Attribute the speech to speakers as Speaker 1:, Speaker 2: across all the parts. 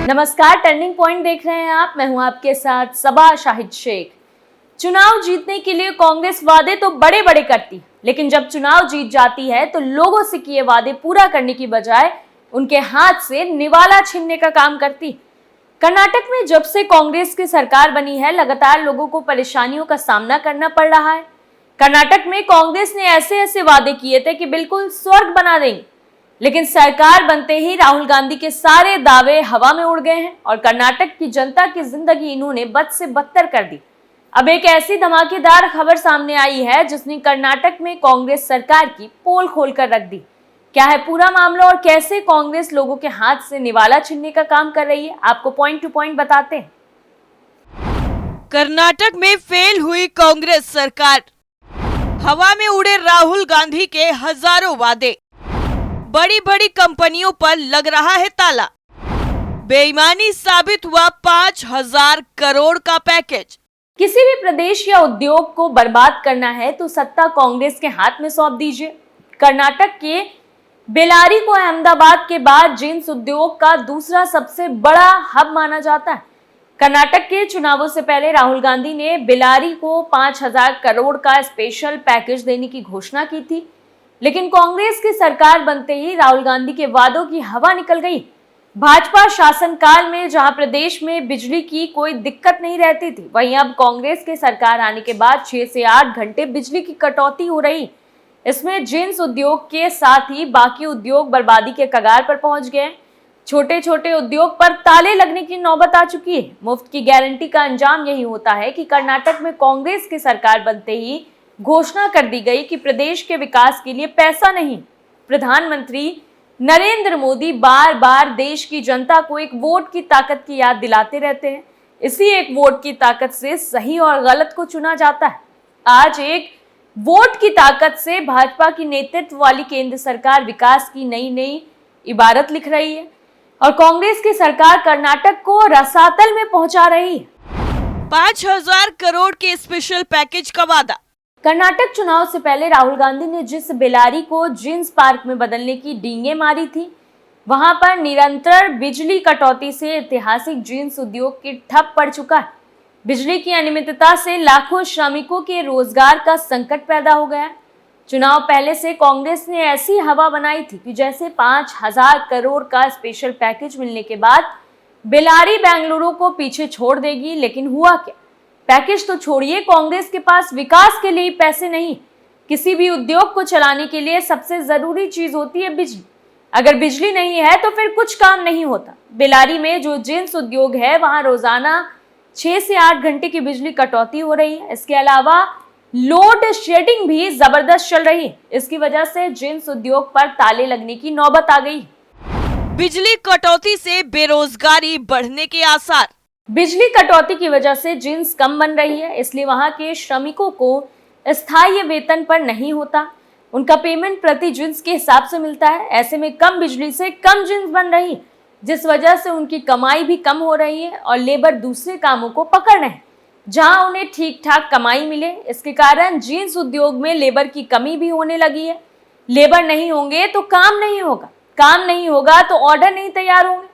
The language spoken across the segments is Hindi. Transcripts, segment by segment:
Speaker 1: नमस्कार, टर्निंग पॉइंट देख रहे हैं आप। मैं हूं आपके साथ सबा शाहिद शेख। चुनाव जीतने के लिए कांग्रेस वादे तो बड़े बड़े करती है, लेकिन जब चुनाव जीत जाती है तो लोगों से किए वादे पूरा करने की बजाय उनके हाथ से निवाला छीनने का काम करती। कर्नाटक में जब से कांग्रेस की सरकार बनी है, लगातार लोगों को परेशानियों का सामना करना पड़ रहा है। कर्नाटक में कांग्रेस ने ऐसे ऐसे वादे किए थे कि बिल्कुल स्वर्ग बना देंगे, लेकिन सरकार बनते ही राहुल गांधी के सारे दावे हवा में उड़ गए हैं और कर्नाटक की जनता की जिंदगी इन्होंने बद से बदतर कर दी। अब एक ऐसी धमाकेदार खबर सामने आई है जिसने कर्नाटक में कांग्रेस सरकार की पोल खोलकर रख दी। क्या है पूरा मामला और कैसे कांग्रेस लोगों के हाथ से निवाला छीनने का काम कर रही है, आपको पॉइंट टू पॉइंट बताते हैं।
Speaker 2: कर्नाटक में फेल हुई कांग्रेस सरकार, हवा में उड़े राहुल गांधी के हजारों वादे, बड़ी बड़ी कंपनियों पर लग रहा है ताला, बेईमानी साबित हुआ 5,000 करोड़ का पैकेज।
Speaker 1: किसी भी प्रदेश या उद्योग को बर्बाद करना है तो सत्ता कांग्रेस के हाथ में सौंप दीजिए। कर्नाटक के बेलारी को अहमदाबाद के बाद जींस उद्योग का दूसरा सबसे बड़ा हब माना जाता है। कर्नाटक के चुनावों से पहले राहुल गांधी ने बेलारी को 5,000 करोड़ का स्पेशल पैकेज देने की घोषणा की थी, लेकिन कांग्रेस की सरकार बनते ही राहुल गांधी के वादों की हवा निकल गई। भाजपा शासनकाल में जहां प्रदेश में बिजली की कोई दिक्कत नहीं रहती थी, वहीं अब कांग्रेस की सरकार आने के बाद 6 से 8 घंटे बिजली की कटौती हो रही। इसमें जींस उद्योग के साथ ही बाकी उद्योग बर्बादी के कगार पर पहुंच गए। छोटे छोटे उद्योग पर ताले लगने की नौबत आ चुकी है। मुफ्त की गारंटी का अंजाम यही होता है कि कर्नाटक में कांग्रेस की सरकार बनते ही घोषणा कर दी गई कि प्रदेश के विकास के लिए पैसा नहीं। प्रधानमंत्री नरेंद्र मोदी बार बार देश की जनता को एक वोट की ताकत की याद दिलाते रहते हैं। इसी एक वोट की ताकत से सही और गलत को चुना जाता है। आज एक वोट की ताकत से भाजपा की नेतृत्व वाली केंद्र सरकार विकास की नई नई इबारत लिख रही है और कांग्रेस की सरकार कर्नाटक को रसातल में पहुंचा रही है।
Speaker 2: 5,000 करोड़ के स्पेशल पैकेज का वादा।
Speaker 1: कर्नाटक चुनाव से पहले राहुल गांधी ने जिस बेलारी को जींस पार्क में बदलने की डींगे मारी थी, वहां पर निरंतर बिजली कटौती से ऐतिहासिक जींस उद्योग की ठप पड़ चुका है। बिजली की अनियमितता से लाखों श्रमिकों के रोजगार का संकट पैदा हो गया। चुनाव पहले से कांग्रेस ने ऐसी हवा बनाई थी कि जैसे 5,000 करोड़ का स्पेशल पैकेज मिलने के बाद बेलारी बेंगलुरु को पीछे छोड़ देगी, लेकिन हुआ क्या? पैकेज तो छोड़िए, कांग्रेस के पास विकास के लिए पैसे नहीं। किसी भी उद्योग को चलाने के लिए सबसे जरूरी चीज होती है बिजली। अगर बिजली नहीं है तो फिर कुछ काम नहीं होता। बेलारी में जो जींस उद्योग है वहां रोजाना 6 से 8 घंटे की बिजली कटौती हो रही है। इसके अलावा लोड शेडिंग भी जबरदस्त चल रही है। इसकी वजह से जींस उद्योग पर ताले लगने की नौबत आ गई।
Speaker 2: बिजली कटौती से बेरोजगारी बढ़ने के आसार।
Speaker 1: बिजली कटौती की वजह से जींस कम बन रही है, इसलिए वहां के श्रमिकों को स्थायी वेतन पर नहीं होता। उनका पेमेंट प्रति जींस के हिसाब से मिलता है। ऐसे में कम बिजली से कम जींस बन रही, जिस वजह से उनकी कमाई भी कम हो रही है और लेबर दूसरे कामों को पकड़ रहे हैं जहां उन्हें ठीक ठाक कमाई मिले। इसके कारण जींस उद्योग में लेबर की कमी भी होने लगी है। लेबर नहीं होंगे तो काम नहीं होगा, काम नहीं होगा तो ऑर्डर नहीं तैयार होंगे,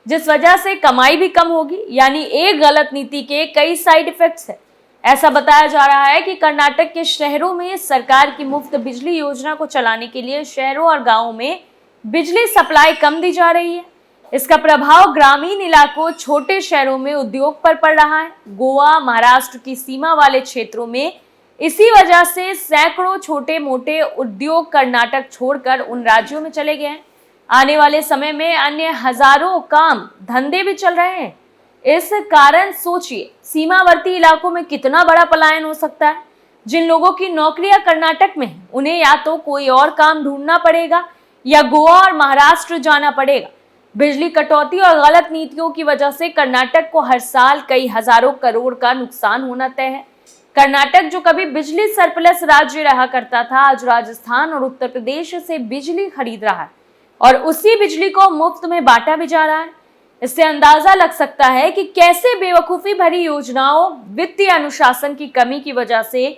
Speaker 1: जिस वजह से कमाई भी कम होगी। यानी एक गलत नीति के कई साइड इफेक्ट्स है। ऐसा बताया जा रहा है कि कर्नाटक के शहरों में सरकार की मुफ्त बिजली योजना को चलाने के लिए शहरों और गांवों में बिजली सप्लाई कम दी जा रही है। इसका प्रभाव ग्रामीण इलाकों, छोटे शहरों में उद्योग पर पड़ रहा है। गोवा, महाराष्ट्र की सीमा वाले क्षेत्रों में इसी वजह से सैकड़ों छोटे मोटे उद्योग कर्नाटक छोड़कर उन राज्यों में चले गए हैं। आने वाले समय में अन्य हजारों काम धंधे भी चल रहे हैं। इस कारण सोचिए सीमावर्ती इलाकों में कितना बड़ा पलायन हो सकता है। जिन लोगों की नौकरियां कर्नाटक में हैं, उन्हें या तो कोई और काम ढूंढना पड़ेगा या गोवा और महाराष्ट्र जाना पड़ेगा। बिजली कटौती और गलत नीतियों की वजह से कर्नाटक को हर साल कई हजारों करोड़ का नुकसान होना तय है। कर्नाटक जो कभी बिजली सरप्लस राज्य रहा करता था, आज राजस्थान और उत्तर प्रदेश से बिजली खरीद रहा है और उसी बिजली को मुफ्त में बांटा भी जा रहा है। इससे अंदाजा लग सकता है कि कैसे बेवकूफी भरी योजनाओं, वित्तीय अनुशासन की कमी की वजह से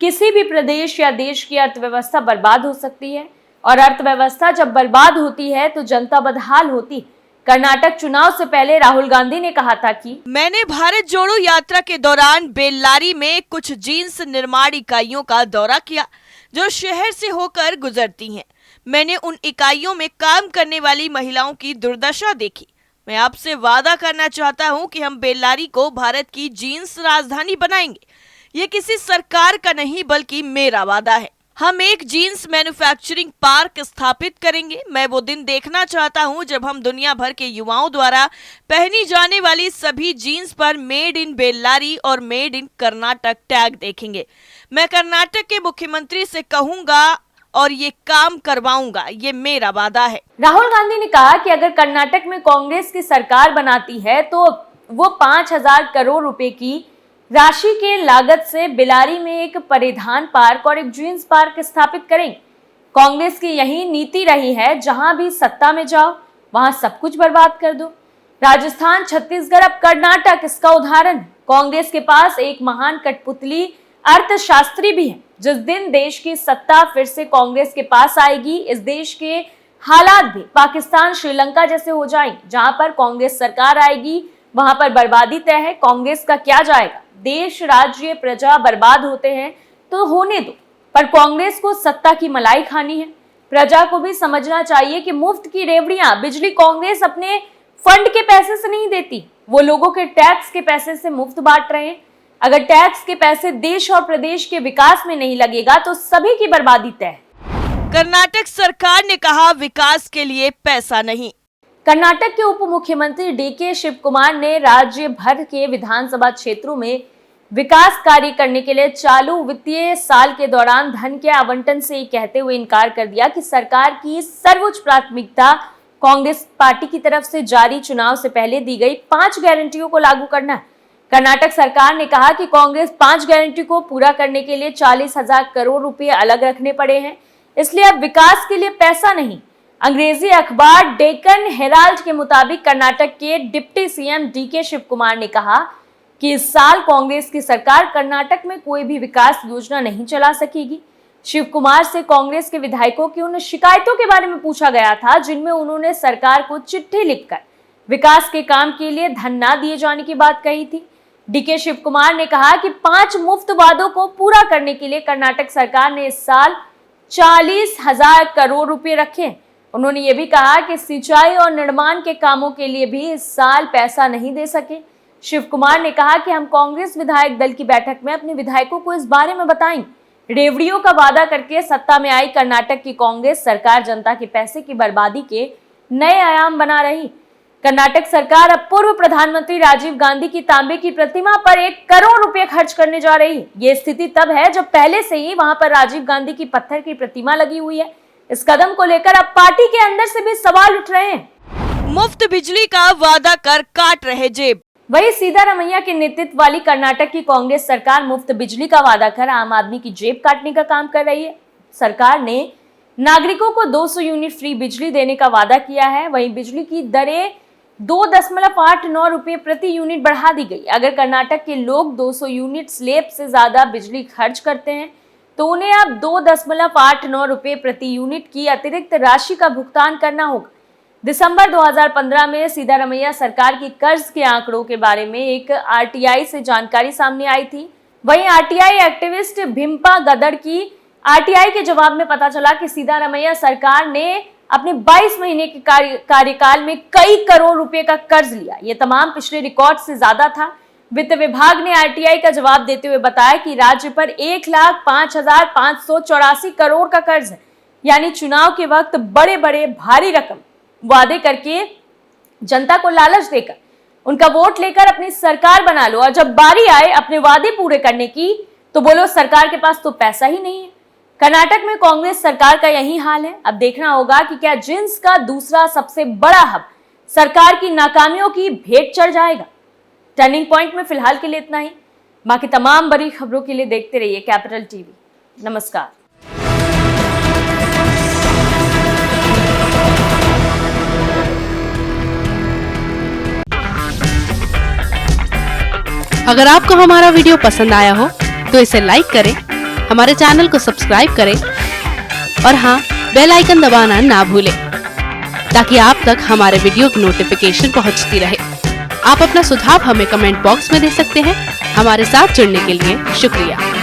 Speaker 1: किसी भी प्रदेश या देश की अर्थव्यवस्था बर्बाद हो सकती है। और अर्थव्यवस्था जब बर्बाद होती है तो जनता बदहाल होती। कर्नाटक चुनाव से पहले राहुल गांधी ने कहा था कि
Speaker 2: मैंने भारत जोड़ो यात्रा के दौरान बेल्लारी में कुछ जींस निर्माण इकाइयों का दौरा किया जो शहर से होकर गुजरती हैं। मैंने उन इकाइयों में काम करने वाली महिलाओं की दुर्दशा देखी। मैं आपसे वादा करना चाहता हूं कि हम बेल्लारी को भारत की जींस राजधानी बनाएंगे। ये किसी सरकार का नहीं बल्कि मेरा वादा है। हम एक जीन्स मैन्युफैक्चरिंग पार्क स्थापित करेंगे। मैं वो दिन देखना चाहता हूं जब हम दुनिया भर के युवाओं द्वारा पहनी जाने वाली सभी जीन्स पर मेड इन बेल्लारी और मेड इन कर्नाटक टैग देखेंगे। मैं कर्नाटक के मुख्यमंत्री से कहूंगा और ये काम करवाऊंगा, ये मेरा वादा है।
Speaker 1: राहुल गांधी ने कहा कि अगर कर्नाटक में कांग्रेस की सरकार बनाती है तो वो 5,000 करोड़ रुपए की राशि के लागत से बेल्लारी में एक परिधान पार्क और एक जींस पार्क स्थापित करेंगे। कांग्रेस की यही नीति रही है, जहां भी सत्ता में जाओ वहां सब कुछ बर्बाद कर दो। राजस्थान, छत्तीसगढ़, अब कर्नाटक इसका उदाहरण। कांग्रेस के पास एक महान कठपुतली अर्थशास्त्री भी है। जिस दिन देश की सत्ता फिर से कांग्रेस के पास आएगी, इस देश के हालात भी पाकिस्तान, श्रीलंका जैसे हो जाएंगे। जहां पर कांग्रेस सरकार आएगी वहां पर बर्बादी तय है। कांग्रेस का क्या जाएगा, देश, राज्य, प्रजा बर्बाद होते हैं तो होने दो, पर कांग्रेस को सत्ता की मलाई खानी है। प्रजा को भी समझना चाहिए कि मुफ्त की रेवड़ियां, बिजली कांग्रेस अपने फंड के पैसे से नहीं देती, वो लोगों के टैक्स के पैसे से मुफ्त बांट रहे हैं। अगर टैक्स के पैसे देश और प्रदेश के विकास में नहीं लगेगा तो सभी की बर्बादी तय है।
Speaker 2: कर्नाटक सरकार ने कहा विकास के लिए पैसा नहीं।
Speaker 1: कर्नाटक के उप मुख्यमंत्री डीके शिव कुमार ने राज्य भर के विधानसभा क्षेत्रों में विकास कार्य करने के लिए चालू वित्तीय साल के दौरान धन के आवंटन से कहते हुए इनकार कर दिया कि सरकार की सर्वोच्च प्राथमिकता कांग्रेस पार्टी की तरफ से जारी चुनाव से पहले दी गई 5 गारंटियों को लागू करना है। कर्नाटक सरकार ने कहा कि कांग्रेस 5 गारंटी को पूरा करने के लिए 40,000 करोड़ रुपए अलग रखने पड़े हैं, इसलिए अब विकास के लिए पैसा नहीं। अंग्रेजी अखबार डेक्कन हेराल्ड के मुताबिक कर्नाटक के deputy CM DK Shiva Kumar ने कहा कि इस साल कांग्रेस की सरकार कर्नाटक में कोई भी विकास योजना नहीं चला सकेगी। शिव कुमार से कांग्रेस के विधायकों की उन शिकायतों के बारे में पूछा गया था जिनमें उन्होंने सरकार को चिट्ठी लिखकर विकास के काम के लिए धन न दिए जाने की बात कही थी। डीके शिव कुमार ने कहा कि 5 मुफ्त वादों को पूरा करने के लिए कर्नाटक सरकार ने इस साल 40,000 करोड़ रुपए रखे। उन्होंने ये भी कहा कि सिंचाई और निर्माण के कामों के लिए भी इस साल पैसा नहीं दे सके। शिव कुमार ने कहा कि हम कांग्रेस विधायक दल की बैठक में अपने विधायकों को इस बारे में बताएंगे। रेवड़ियों का वादा करके सत्ता में आई कर्नाटक की कांग्रेस सरकार जनता के पैसे की बर्बादी के नए आयाम बना रही। कर्नाटक सरकार अब पूर्व प्रधानमंत्री राजीव गांधी की तांबे की प्रतिमा पर 1 करोड़ रुपए खर्च करने जा रही है। ये स्थिति तब है जब पहले से ही वहां पर राजीव गांधी की पत्थर की प्रतिमा लगी हुई है। इस कदम को लेकर अब पार्टी के अंदर से भी सवाल उठ रहे हैं।
Speaker 2: मुफ्त बिजली का वादा कर काट रहे जेब।
Speaker 1: वही सिद्धारमैया के नेतृत्व वाली कर्नाटक की कांग्रेस सरकार मुफ्त बिजली का वादा कर आम आदमी की जेब काटने का काम कर रही है। सरकार ने नागरिकों को 200 यूनिट फ्री बिजली देने का वादा किया है। वहीं बिजली की दरें 2.89 रुपए प्रति यूनिट बढ़ा दी गई। अगर कर्नाटक के लोग 200 यूनिट स्लैब से ज्यादा बिजली खर्च करते हैं तो उन्हें अब 2.89 रुपए प्रति यूनिट की अतिरिक्त राशि का भुगतान करना होगा। दिसंबर 2015 में सिद्धारमैया सरकार की कर्ज के आंकड़ों के बारे में एक आरटीआई से जानकारी सामने आई थी। वहीं आरटीआई एक्टिविस्ट भिम्पा गदड़ की आरटीआई के जवाब में पता चला कि सिद्धारमैया सरकार ने अपने 22 महीने के कार्यकाल में कई करोड़ रुपए का कर्ज लिया। ये तमाम पिछले रिकॉर्ड से ज्यादा था। वित्त विभाग ने आरटीआई का जवाब देते हुए बताया कि राज्य पर 1,05,584 करोड़ का कर्ज है। यानी चुनाव के वक्त बड़े बड़े भारी रकम वादे करके जनता को लालच देकर उनका वोट लेकर अपनी सरकार बना लो, और जब बारी आए अपने वादे पूरे करने की तो बोलो सरकार के पास तो पैसा ही नहीं है। कर्नाटक में कांग्रेस सरकार का यही हाल है। अब देखना होगा कि क्या जिन्स का दूसरा सबसे बड़ा हब सरकार की नाकामियों की भेंट चढ़ जाएगा। टर्निंग पॉइंट में फिलहाल के लिए इतना ही। बाकी तमाम बड़ी खबरों के लिए देखते रहिए कैपिटल टीवी। नमस्कार।
Speaker 3: अगर आपको हमारा वीडियो पसंद आया हो तो इसे लाइक करें, हमारे चैनल को सब्सक्राइब करें और हाँ, बेल आइकन दबाना ना भूलें। ताकि आप तक हमारे वीडियो की नोटिफिकेशन पहुंचती रहे। आप अपना सुझाव हमें कमेंट बॉक्स में दे सकते हैं। हमारे साथ जुड़ने के लिए शुक्रिया।